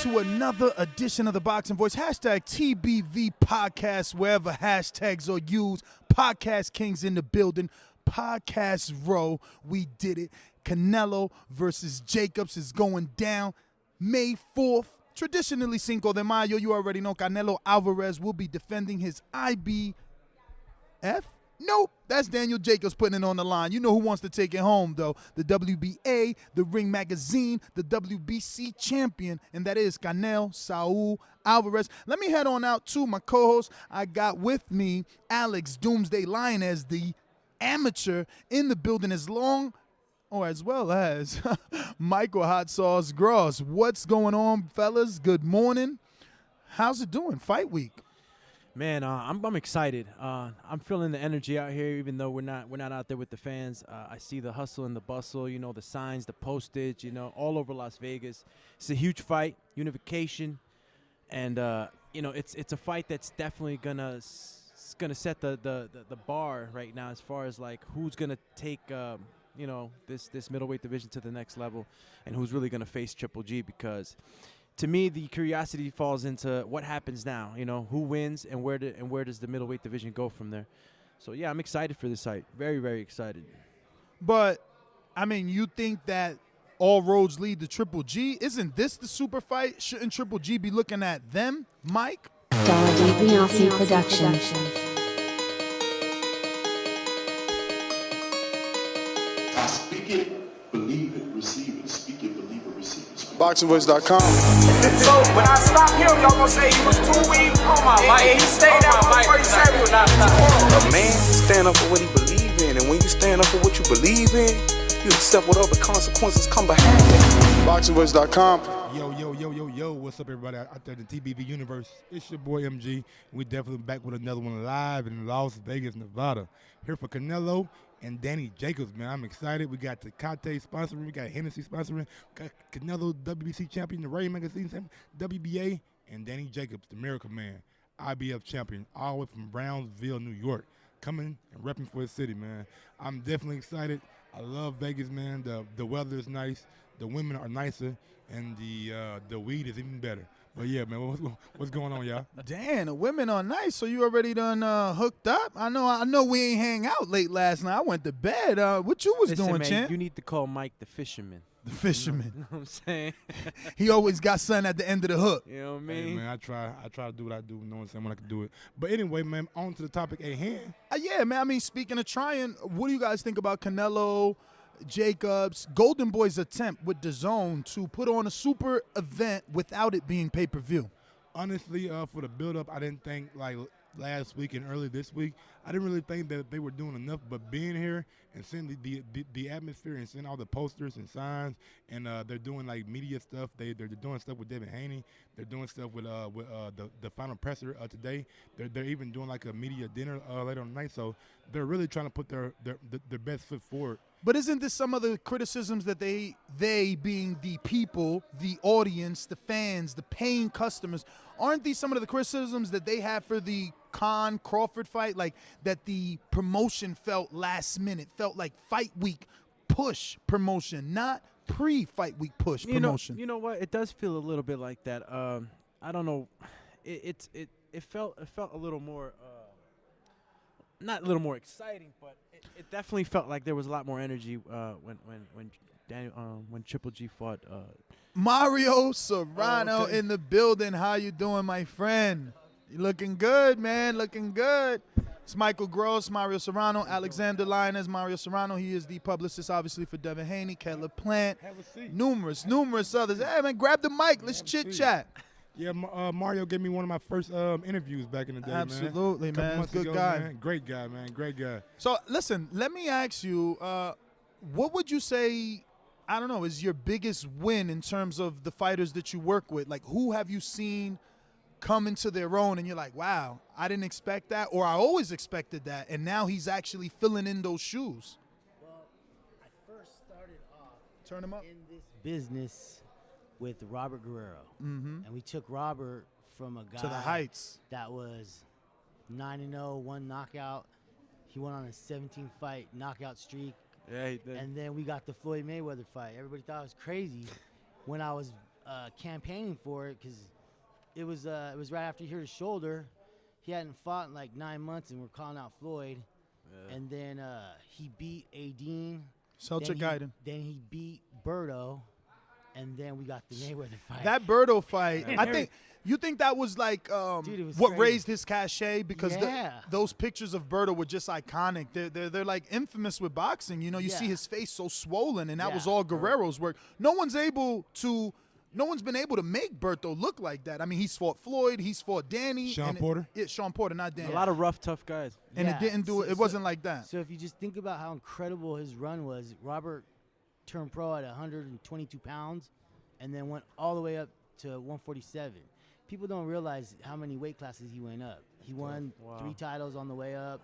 to another edition of the Boxing Voice. Hashtag TBV Podcast, wherever hashtags are used. Podcast Kings in the building. Podcast Row. We did it. Canelo versus Jacobs is going down May 4th. Traditionally Cinco de Mayo. You already know Canelo Alvarez will be defending his IBF. Nope, that's Daniel Jacobs putting it on the line. You know who wants to take it home, though. The WBA, the Ring Magazine, the WBC champion, and that is Canelo Saul Alvarez. Let me head on out to my co-host. I got with me Alex Doomsday Lion as the amateur in the building as well as Michael Hot Sauce Gross. What's going on, fellas? Good morning. How's it doing? Fight week. Man, I'm excited. I'm feeling the energy out here, even though we're not out there with the fans. I see the hustle and the bustle, you know, the signs, the postage, you know, all over Las Vegas. It's a huge fight, unification, and you know, it's a fight that's definitely gonna set the bar right now as far as like who's gonna take you know, this middleweight division to the next level, and who's really gonna face Triple G, because to me, the curiosity falls into what happens now. You know, who wins and where does the middleweight division go from there? So yeah, I'm excited for this fight. Very, very excited. But I mean, you think that all roads lead to Triple G? Isn't this the super fight? Shouldn't Triple G be looking at them, Mike? Dollar DiBiase Production. I speak it, believe it, receive it. Speak it, believe it, receive it. BoxingVoice.com. So when I stop him, y'all gonna say he was too weak. And he stayed at 147. A man stand up for what he believe in, and when you stand up for what you believe in, you accept whatever consequences come behind it. BoxingVoice.com. Yo, what's up, everybody out there in the TBV universe? It's your boy MG. We definitely back with another one live in Las Vegas, Nevada. Here for Canelo and Danny Jacobs, man. I'm excited. We got Tecate sponsoring. We got Hennessy sponsoring. We got Canelo, WBC champion, the Ring Magazine, WBA, and Danny Jacobs, the Miracle Man, IBF champion, all the way from Brownsville, New York, coming and repping for his city, man. I'm definitely excited. I love Vegas, man. The weather is nice. The women are nicer, and the weed is even better. But yeah, man, what's going on, y'all? Damn, the women are nice. So you already done hooked up? I know we ain't hang out late last night. I went to bed. What you was doing, man, champ? You need to call Mike the fisherman. The fisherman. You know what I'm saying? He always got something at the end of the hook. You know what I mean? Hey, man, I try to do what I do, knowing when I can do it. But anyway, man, on to the topic at hand. Yeah, man. I mean, speaking of trying, what do you guys think about Canelo, Jacobs, Golden Boy's attempt with DAZN to put on a super event without it being pay-per-view? Honestly, for the build-up, I didn't think, like, last week and early this week, I didn't really think that they were doing enough. But being here and seeing the atmosphere and seeing all the posters and signs, and they're doing, like, media stuff. They're doing stuff with David Haney. They're doing stuff with the final presser today. They're even doing, like, a media dinner later on the night. So they're really trying to put their best foot forward. But isn't this some of the criticisms that they being the people, the audience, the fans, the paying customers, aren't these some of the criticisms that they have for the Crawford fight? Like that the promotion felt last minute, felt like fight week push promotion, not pre-fight week push promotion. You know what? It does feel a little bit like that. I don't know. It felt a little more, not a little more exciting, but it definitely felt like there was a lot more energy when Triple G fought. Mario Serrano in the building. How you doing, my friend? You looking good, man. Looking good. It's Michael Gross, Mario Serrano, Alexander Lioness, Mario Serrano. He is the publicist, obviously, for Devin Haney, Caleb Plant, numerous others. Hey, man, grab the mic. Let's chit-chat. Yeah, Mario gave me one of my first interviews back in the day, Absolutely, man. Good ago, guy. Man. Great guy, man. Great guy. So, listen, let me ask you, what would you say, I don't know, is your biggest win in terms of the fighters that you work with? Like, who have you seen come into their own and you're like, wow, I didn't expect that, or I always expected that, and now he's actually filling in those shoes? Well, I first started off in this business with Robert Guerrero. Mm-hmm. And we took Robert from a guy to the heights that was 9-0, one knockout. He went on a 17-fight knockout streak. Yeah, he did. And then we got the Floyd Mayweather fight. Everybody thought it was crazy when I was campaigning for it because it was right after he hurt his shoulder. He hadn't fought in like 9 months, and we're calling out Floyd. Yeah. And then he beat Adine. Selchuk Gaiden. Then he beat Berto. And then we got the Mayweather fight. That Berto fight, you think that was like Dude, it was what crazy. raised his cachet? Because Yeah. those pictures of Berto were just iconic. They're like infamous with boxing. You know, you see his face so swollen, and that was all Guerrero's work. No one's been able to make Berto look like that. I mean, he's fought Floyd, he's fought Danny. Sean Porter? Yeah, Sean Porter, not Danny. A lot of rough, tough guys. And it didn't do it. It wasn't like that. So if you just think about how incredible his run was, Robert turned pro at 122 pounds and then went all the way up to 147. People don't realize how many weight classes he went up. He won 3 titles on the way up.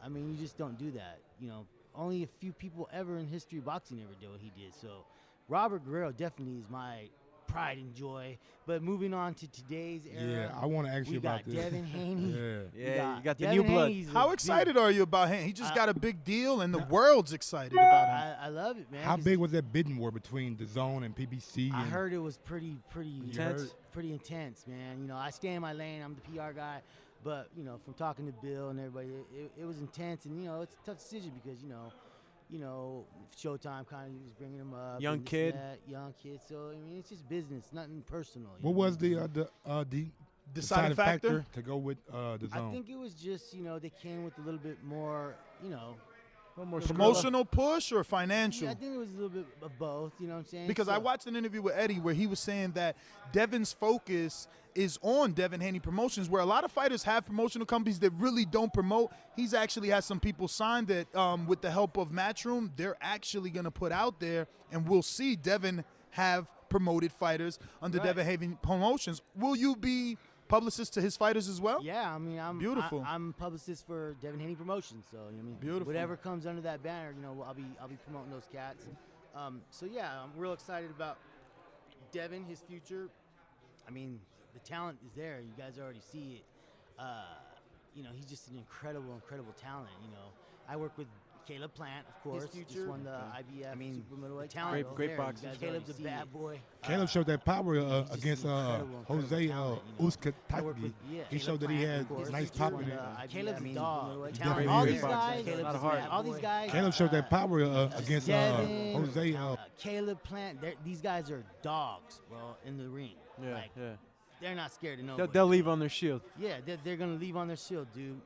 I mean, you just don't do that. You know, only a few people ever in history of boxing ever did what he did. So Robert Guerrero definitely is my pride and joy. But moving on to today's era. Yeah, I want to ask you about this. We got Devin Haney. Yeah, you got the Devin new blood. Haney's How excited are you about him? He just got a big deal, and the world's excited about him. I love it, man. How big was that bidding war between the Zone and PBC? I heard it was pretty intense. Pretty intense, man. You know, I stay in my lane. I'm the PR guy. But, you know, from talking to Bill and everybody, it was intense. And, you know, it's a tough decision because, you know, Showtime kind of was bringing him up. Young kid. Young kid. So, I mean, it's just business, nothing personal. What was the Deciding factor to go with the Zone? I think it was just, you know, they came with a little bit more, you know. Promotional push or financial? Yeah, I think it was a little bit of both, you know what I'm saying? Because I watched an interview with Eddie where he was saying that Devin's focus is on Devin Haney Promotions, where a lot of fighters have promotional companies that really don't promote. He's actually had some people signed that with the help of Matchroom, they're actually going to put out there, and we'll see Devin have promoted fighters under Devin Haney Promotions. Will you be publicist to his fighters as well? Yeah, I mean, Beautiful. I'm publicist for Devin Haney Promotions, so you know, I mean, Beautiful. whatever comes under that banner, you know, I'll be promoting those cats. So yeah, I'm real excited about Devin, his future. I mean, the talent is there. You guys already see it. You know, he's just an incredible talent. You know, I work with Caleb Plant, of course. His future. Just won the IBF super middleweight title. Great boxer. Caleb's a bad boy. Caleb showed that power against Jose Uzcategui. He showed that he had nice pop in it. Caleb's a dog. Definitely All is. these guys, all these guys. Caleb showed that power against Jose. Caleb Plant. These guys are dogs, bro, in the ring. Yeah, like, yeah. They're not scared of nobody. They'll leave on their shield. Yeah, they're going to leave on their shield, dude.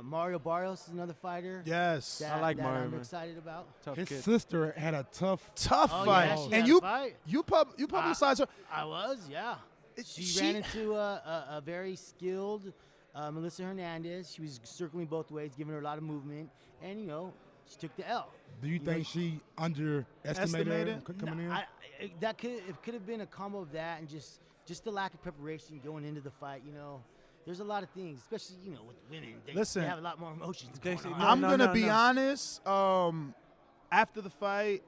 Mario Barrios is another fighter. Yes. I like Mario, I'm man. excited about. Tough His kid. sister had a tough fight. Yeah, she And had you a fight. publicized her. I was, yeah. She ran into a very skilled Melissa Hernandez. She was circling both ways, giving her a lot of movement, and you know, she took the L. Do you think she underestimated her coming in? It could have been a combo of that and just the lack of preparation going into the fight. You know, there's a lot of things, especially you know with women. They have a lot more emotions. I'm gonna be honest. After the fight,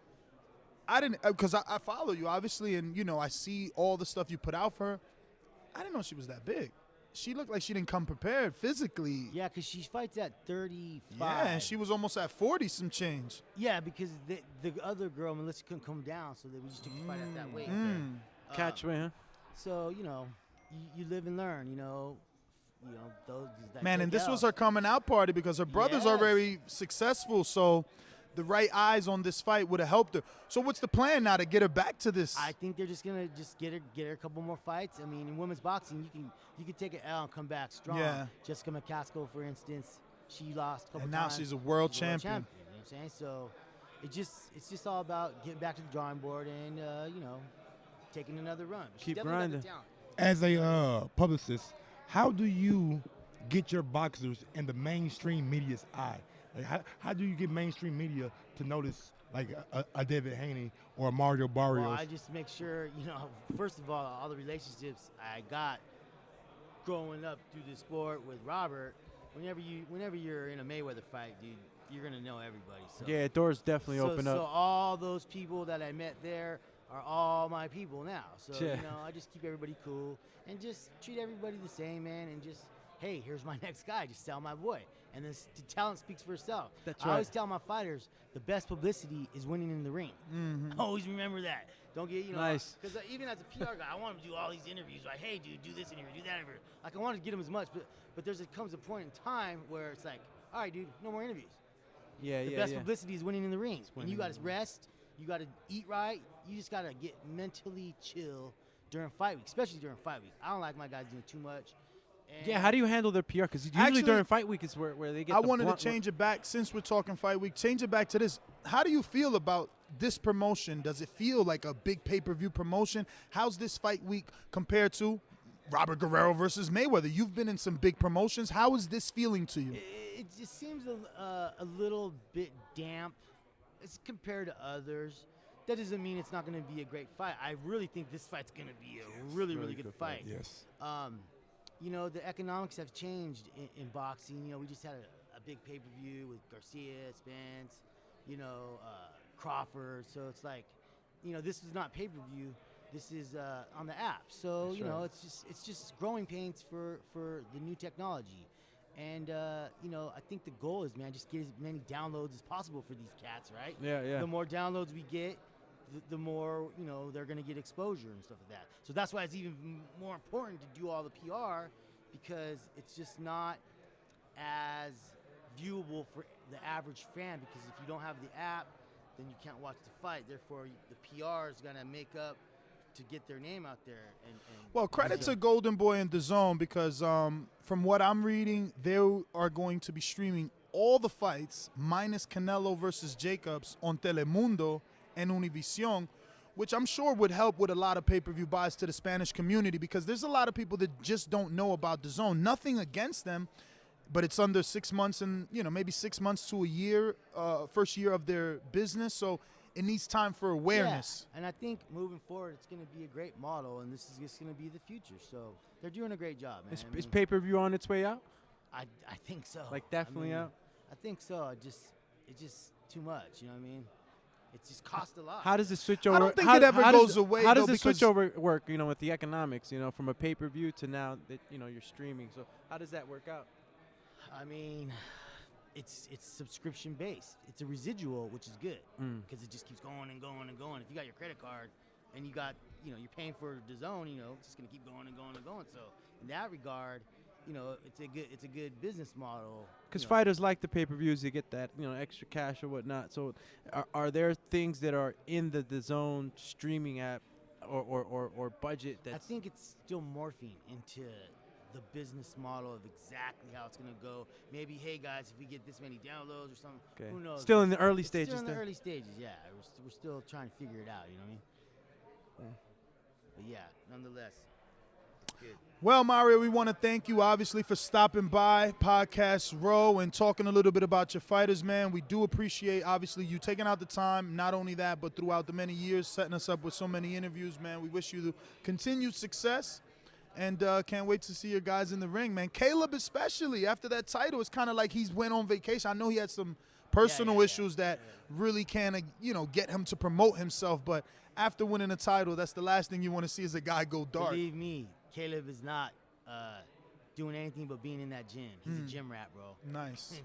I didn't because I follow you obviously, and you know I see all the stuff you put out for her. I didn't know she was that big. She looked like she didn't come prepared physically. Yeah, because she fights at 35. Yeah, and she was almost at 40 some change. Yeah, because the other girl, Melissa, couldn't come down, so we just took the fight at that weight. Catch me, huh? So, you know, you live and learn, you know. Those that Man, and this L. was her coming out party because her brothers are very successful, so the right eyes on this fight would have helped her. So what's the plan now to get her back to this? I think they're just gonna get her a couple more fights. I mean, in women's boxing, you can take an L and come back strong. Yeah. Jessica McCaskill, for instance, she lost a couple and now times. she's a world champion. You know what I'm saying? So it's just all about getting back to the drawing board and you know, taking another run. Keep grinding. As a publicist, how do you get your boxers in the mainstream media's eye? Like how do you get mainstream media to notice like a David Haney or a Mario Barrios? Well, I just make sure, you know, first of all the relationships I got growing up through the sport with Robert. Whenever you're in a Mayweather fight, dude, you're gonna know everybody. So, yeah, doors definitely open up. So all those people that I met there are all my people now. So you know, I just keep everybody cool and just treat everybody the same, man, and just hey, here's my next guy. Just tell my boy. And the talent speaks for itself. That's I always tell my fighters, the best publicity is winning in the ring. Always remember that. Don't get, Nice. Because even as a PR guy, I want him to do all these interviews. Like, hey, dude, do this interview, do that interview. Like, I want to get him as much, but comes a point in time where it's like, all right, dude, no more interviews. The best publicity is winning in the ring. And you got to rest. You got to eat right. You just got to get mentally chill during fight week, especially during fight week. I don't like my guys doing too much. And how do you handle their PR? Because usually Actually, during fight week is where they get I the wanted to blunt change it back since we're talking fight week. Change it back to this. How do you feel about this promotion? Does it feel like a big pay-per-view promotion? How's this fight week compared to Robert Guerrero versus Mayweather? You've been in some big promotions. How is this feeling to you? It just seems a little bit damp as compared to others. That doesn't mean it's not going to be a great fight. I really think this fight's going to be a really, really good fight. Yes. The economics have changed in boxing. We just had a big pay-per-view with Garcia, Spence, Crawford. So it's like, this is not pay-per-view. This is on the app. So, it's just growing pains for the new technology. And, I think the goal is, man, just get as many downloads as possible for these cats, right? Yeah. The more downloads we get, the more, they're going to get exposure and stuff like that. So that's why it's even more important to do all the PR, because it's just not as viewable for the average fan, because if you don't have the app, then you can't watch the fight. Therefore, the PR is going to make up to get their name out there. Well, credit to Golden Boy and DAZN, because from what I'm reading, they are going to be streaming all the fights minus Canelo versus Jacobs on Telemundo and Univision, which I'm sure would help with a lot of pay-per-view buys to the Spanish community, because there's a lot of people that just don't know about DAZN. Nothing against them, but it's under 6 months and, maybe 6 months to a year, first year of their business. So it needs time for awareness. Yeah. And I think moving forward, it's going to be a great model, and this is just going to be the future. So they're doing a great job, man. Is pay-per-view on its way out? I think so. Like definitely out? I think so. It's just too much, you know what I mean? It just costs a lot. How does the switchover? I don't think it ever goes away. How does though, the switchover work? With the economics, from a pay-per-view to now that you're streaming. So how does that work out? I mean, it's subscription based. It's a residual, which is good because it just keeps going and going and going. If you got your credit card and you got, you're paying for DAZN, it's just gonna keep going and going and going. So in that regard, it's a good business model. Because fighters like the pay-per-views, you get that extra cash or whatnot. So are there things that are in the DAZN streaming app or budget that? I think it's still morphing into the business model of exactly how it's going to go. Maybe, hey, guys, if we get this many downloads or something, who knows? Still in the early stages. Still in the early stages, yeah. We're still trying to figure it out, you know what I mean? But, yeah, nonetheless, good. Well, Mario, we want to thank you, obviously, for stopping by Podcast Row and talking a little bit about your fighters, man. We do appreciate, obviously, you taking out the time, not only that, but throughout the many years, setting us up with so many interviews, man. We wish you the continued success. And can't wait to see your guys in the ring, man. Caleb especially, after that title, it's kind of like he's went on vacation. I know he had some personal issues that really kind of, get him to promote himself. But after winning a title, that's the last thing you want to see is a guy go dark. Believe me, Caleb is not doing anything but being in that gym. He's a gym rat, bro. Nice.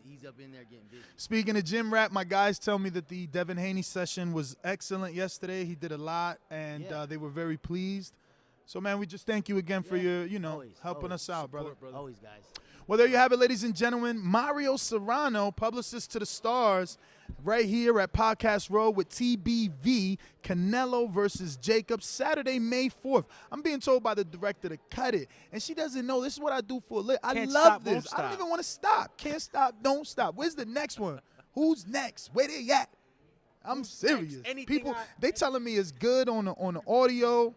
He's up in there getting busy. Speaking of gym rat, my guys tell me that the Devin Haney session was excellent yesterday. He did a lot, and they were very pleased. So, man, we just thank you again for your, helping us out, brother. Always, guys. Well, there you have it, ladies and gentlemen. Mario Serrano, publicist to the stars, right here at Podcast Row with TBV, Canelo versus Jacobs, Saturday, May 4th. I'm being told by the director to cut it, and she doesn't know. This is what I do for a living. I love this. I don't even want to stop. Can't stop, don't stop. Where's the next one? Who's next? Where they at? I'm serious. People, they telling me it's good on the audio.